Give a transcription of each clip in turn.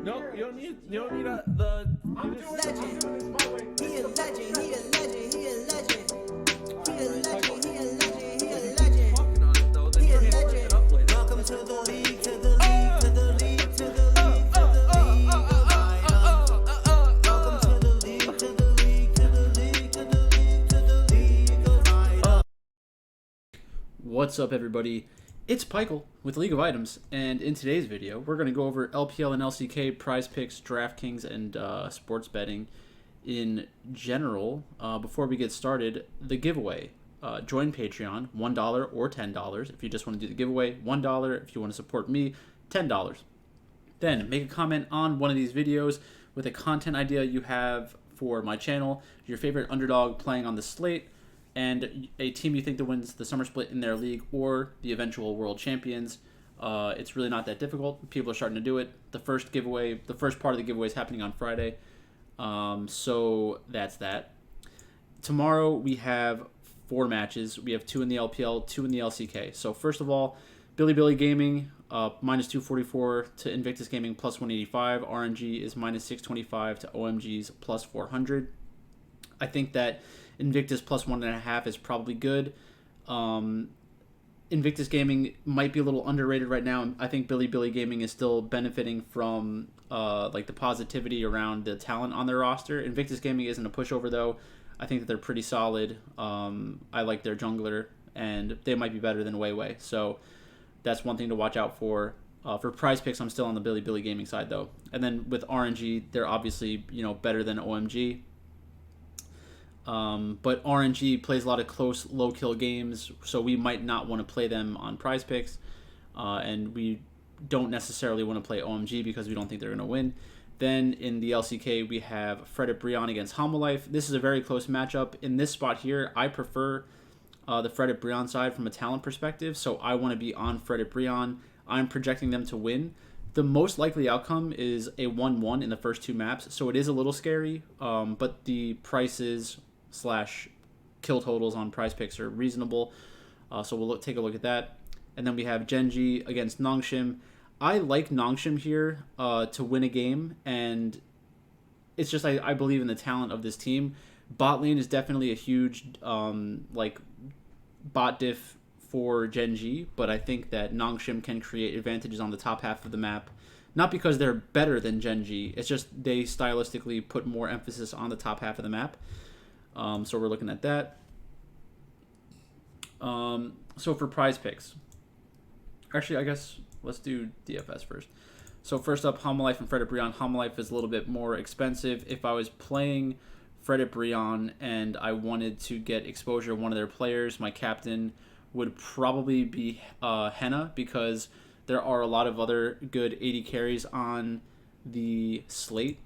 No, you don't need the. Legend. He a legend. He a legend. He a legend. He a legend. He a legend. He a legend. He a legend. Welcome to the league. To the league. To the league. To the league. To the league of items. Welcome to the league. To the league. To the league. To the league. To the league of items. What's up, everybody? It's Pikel with League of Items, and in today's video, we're going to go over LPL and LCK, prize picks, DraftKings, and sports betting in general. Before we get started, the giveaway. Join Patreon, $1 or $10 if you just want to do the giveaway, $1 if you want to support me, $10. Then make a comment on one of these videos with a content idea you have for my channel, your favorite underdog playing on the slate, and a team you think that wins the summer split in their league or the eventual world champions. It's really not that difficult. People are starting to do it. The first part of the giveaway is happening on Friday. So that's that. Tomorrow we have 4 matches. We have 2 in the LPL, 2 in the LCK. So first of all, Billy Gaming, minus 244 to Invictus Gaming, plus 185. RNG is minus 625 to OMG's plus 400. I think that Invictus plus 1.5 is probably good. Invictus Gaming might be a little underrated right now. I think Billy Gaming is still benefiting from like the positivity around the talent on their roster. Invictus Gaming isn't a pushover though. I think that they're pretty solid. I like their jungler, and they might be better than Weiwei. So that's one thing to watch out for. For prize picks, I'm still on the Billy Gaming side though. And then with RNG, they're obviously better than OMG. But RNG plays a lot of close, low-kill games, so we might not want to play them on prize picks, and we don't necessarily want to play OMG because we don't think they're going to win. Then in the LCK, we have Fred at Brion against Homolife. This is a very close matchup. In this spot here, I prefer the Fred at Brion side from a talent perspective, so I want to be on Fred at Brion. I'm projecting them to win. The most likely outcome is a 1-1 in the first 2 maps, so it is a little scary, but the prices / kill totals on prize picks are reasonable, so we'll take a look at that. And then we have Genji against Nongshim. I like Nongshim here to win a game, and it's just I believe in the talent of this team. Bot lane is definitely a huge like bot diff for Genji, but I think that Nongshim can create advantages on the top half of the map. Not because they're better than Genji, it's just they stylistically put more emphasis on the top half of the map. So we're looking at that. So for prize picks, actually, I guess let's do DFS first. So first up, Homolife and Fred at Brion. Homolife is a little bit more expensive. If I was playing Fred at Brion and I wanted to get exposure to one of their players, my captain would probably be Henna, because there are a lot of other good 80 carries on the slate.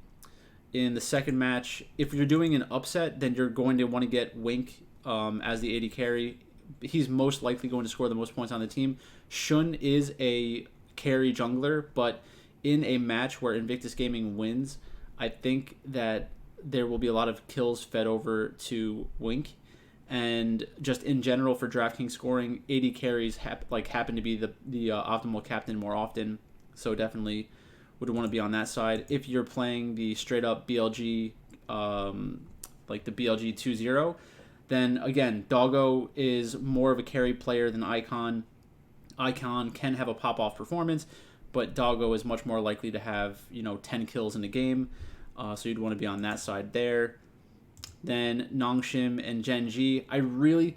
In the second match, if you're doing an upset, then you're going to want to get Wink as the 80 carry. He's most likely going to score the most points on the team. Shun is a carry jungler, but in a match where Invictus Gaming wins, I think that there will be a lot of kills fed over to Wink. And just in general for DraftKings scoring, 80 carries happen to be the optimal captain more often. So definitely would want to be on that side. If you're playing the straight up BLG, like the BLG 2-0, then again, Doggo is more of a carry player than Icon. Icon can have a pop-off performance, but Doggo is much more likely to have 10 kills in a game. So you'd want to be on that side there. Then Nongshim and Genji. I really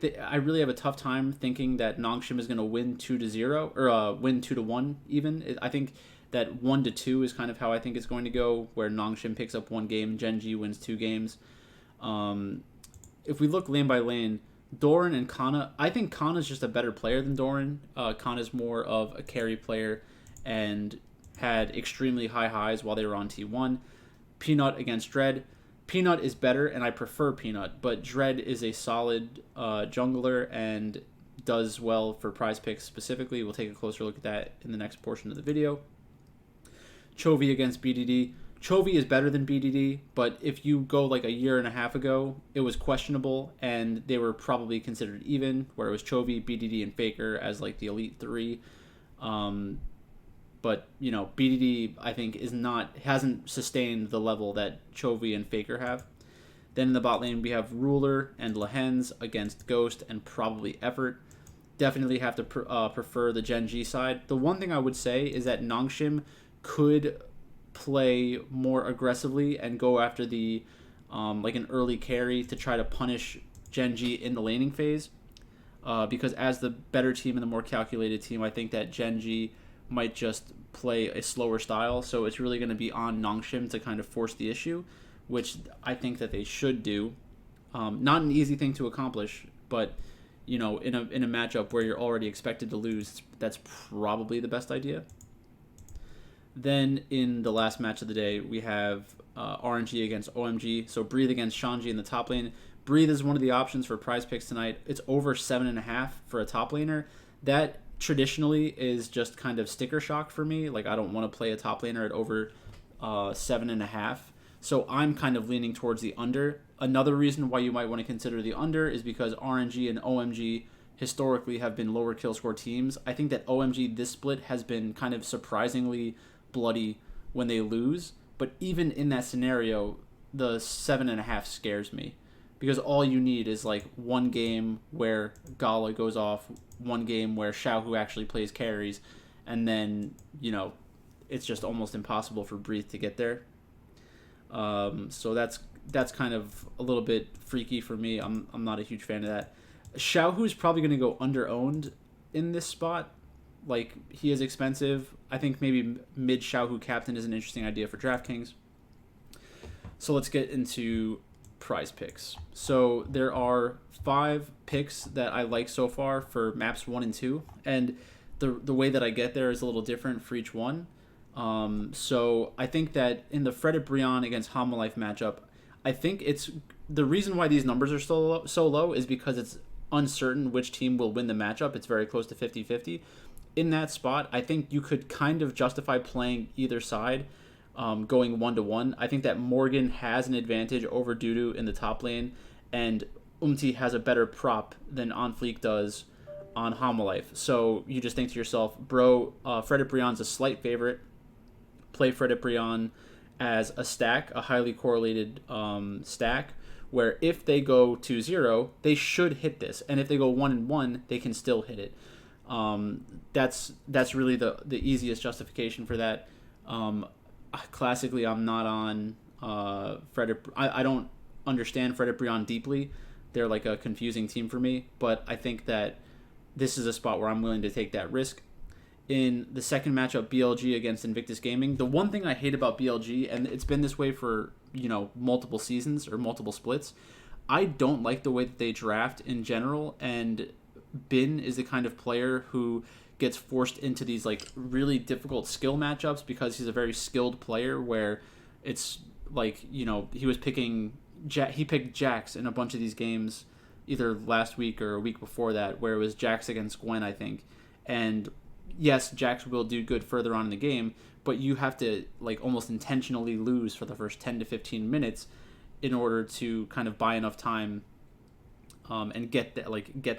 have a tough time thinking that Nongshim is going to win 2-0 or win 2-1 even. I think that 1-2 is kind of how I think it's going to go, where Nongshim picks up 1 game, Genji wins 2 games. If we look lane by lane, Doran and Kana, I think Kana's just a better player than Doran. Kana's more of a carry player and had extremely high highs while they were on T1. Peanut against Dread. Peanut is better, and I prefer Peanut, but Dread is a solid jungler and does well for prize picks specifically. We'll take a closer look at that in the next portion of the video. Chovy against BDD. Chovy is better than BDD, but if you go like a year and a half ago, it was questionable, and they were probably considered even, where it was Chovy, BDD, and Faker as like the elite 3. But, BDD, I think, hasn't sustained the level that Chovy and Faker have. Then in the bot lane, we have Ruler and Lehens against Ghost and probably Effort. Definitely have to prefer the Gen G side. The one thing I would say is that Nongshim could play more aggressively and go after the an early carry to try to punish Gen G in the laning phase. Because as the better team and the more calculated team, I think that Gen G might just play a slower style. So it's really going to be on Nongshim to kind of force the issue, which I think that they should do. Not an easy thing to accomplish, but in a matchup where you're already expected to lose, that's probably the best idea. Then in the last match of the day, we have RNG against OMG. So Breathe against Shanji in the top lane. Breathe is one of the options for prize picks tonight. It's over 7.5 for a top laner. That traditionally is just kind of sticker shock for me. Like, I don't want to play a top laner at over 7.5. So I'm kind of leaning towards the under. Another reason why you might want to consider the under is because RNG and OMG historically have been lower kill score teams. I think that OMG this split has been kind of surprisingly bloody when they lose. But even in that scenario, the 7.5 scares me. Because all you need is like one game where Gala goes off, one game where Xiaohu actually plays carries, and then, it's just almost impossible for Breathe to get there. So that's kind of a little bit freaky for me. I'm not a huge fan of that. Xiaohu is probably going to go under-owned in this spot. Like, he is expensive. I think maybe mid Xiaohu captain is an interesting idea for DraftKings. So let's get into prize picks. So there are 5 picks that I like so far for maps 1 and 2, and the way that I get there is a little different for each one. So I think that in the Fredit Brion against Homalife matchup, I think it's the reason why these numbers are so low is because it's uncertain which team will win the matchup. It's very close to 50-50. In that spot, I think you could kind of justify playing either side, going 1-1. I think that Morgan has an advantage over Dudu in the top lane, and Umti has a better prop than On Fleek does on Homalife. So you just think to yourself, bro, Fredit Brion's a slight favorite. Play Fredit Brion as a stack, a highly correlated stack, where if they go 2-0, they should hit this, and if they go 1-1, they can still hit it. That's really the easiest justification for that. Classically, I'm not on Fredit. I don't understand Fredit Brion deeply. They're like a confusing team for me, but I think that this is a spot where I'm willing to take that risk. In the second matchup, BLG against Invictus Gaming, the one thing I hate about BLG, and it's been this way for multiple seasons or multiple splits, I don't like the way that they draft in general, and Bin is the kind of player who gets forced into these like really difficult skill matchups because he's a very skilled player where it's like, he was picking he picked Jax in a bunch of these games either last week or a week before that, where it was Jax against Gwen, I think. And yes, Jax will do good further on in the game, but you have to like almost intentionally lose for the first 10 to 15 minutes in order to kind of buy enough time and get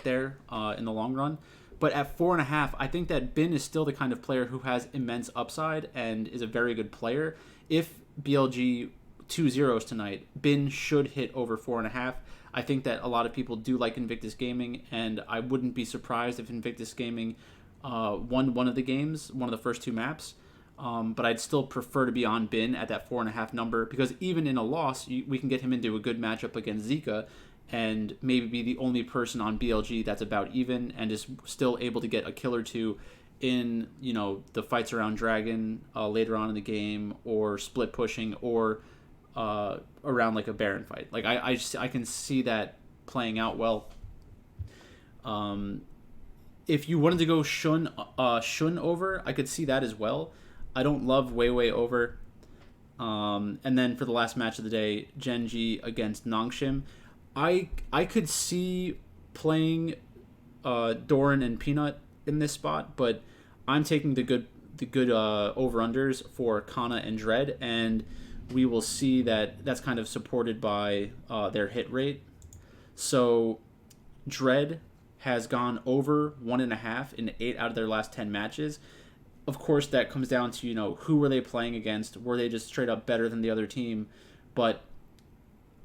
there in the long run. But at 4.5, I think that Bin is still the kind of player who has immense upside and is a very good player. If BLG 2-0s tonight, Bin should hit over 4.5. I think that a lot of people do like Invictus Gaming, and I wouldn't be surprised if Invictus Gaming won one of the games, one of the first 2 maps. But I'd still prefer to be on Bin at that 4.5 number, because even in a loss, we can get him into a good matchup against Zika, and maybe be the only person on BLG that's about even and is still able to get a kill or 2 in, the fights around Dragon later on in the game, or split pushing, or around like a Baron fight. Like I can see that playing out well. If you wanted to go Shun over, I could see that as well. I don't love Wei over. And then for the last match of the day, Genji against Nongshim. I could see playing Doran and Peanut in this spot, but I'm taking the good over-unders for Kana and Dread, and we will see that that's kind of supported by their hit rate. So Dread has gone over 1.5 in 8 out of their last 10 matches. of course, that comes down to, who were they playing against? Were they just straight up better than the other team? But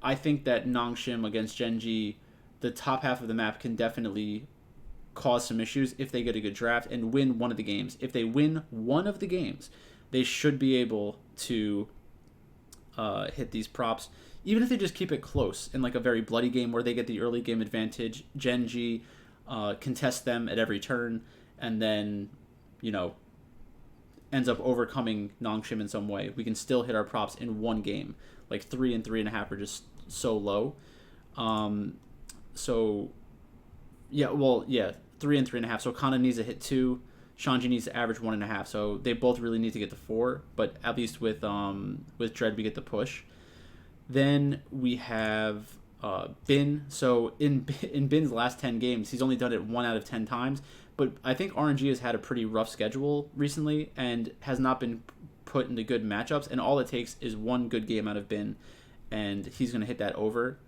I think that Nongshim against Genji, the top half of the map can definitely cause some issues if they get a good draft and win one of the games. If they win one of the games, they should be able to hit these props. Even if they just keep it close in like a very bloody game where they get the early game advantage, Genji contest them at every turn, and then, ends up overcoming Nongshim in some way. We can still hit our props in one game. Like 3 and 3.5 are just so low. 3 and 3.5. So Kana needs to hit 2. Shanji needs to average 1.5. So they both really need to get to 4. But at least with Dread, we get the push. Then we have Bin. So in Bin's last 10 games, he's only done it 1 out of 10 times. But I think RNG has had a pretty rough schedule recently and has not been put into good matchups. And all it takes is one good game out of Bin, and he's going to hit that over.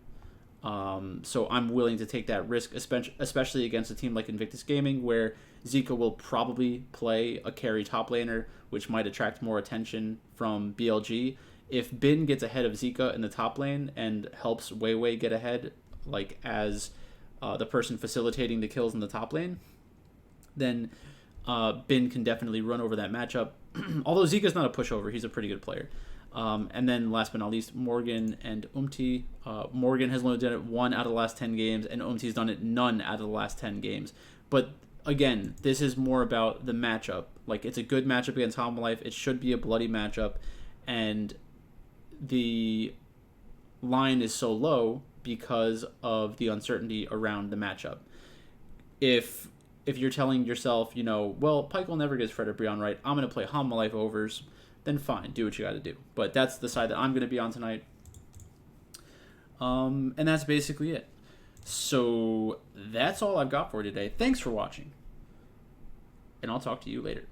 So I'm willing to take that risk, especially against a team like Invictus Gaming, where Zika will probably play a carry top laner, which might attract more attention from BLG. If Bin gets ahead of Zika in the top lane and helps Weiwei get ahead, like as the person facilitating the kills in the top lane, then Bin can definitely run over that matchup. Although Zika's not a pushover, he's a pretty good player. And then last but not least, Morgan and Umti. Morgan has only done it 1 out of the last 10 games, and Umti's done it none out of the last 10 games. But again, this is more about the matchup. Like, it's a good matchup against Homalife. It should be a bloody matchup, and the line is so low because of the uncertainty around the matchup. If you're telling yourself, well, Pyke will never get Fred Brion right, I'm going to play Homalife overs, then fine, do what you got to do. But that's the side that I'm going to be on tonight. And that's basically it. So that's all I've got for today. Thanks for watching, and I'll talk to you later.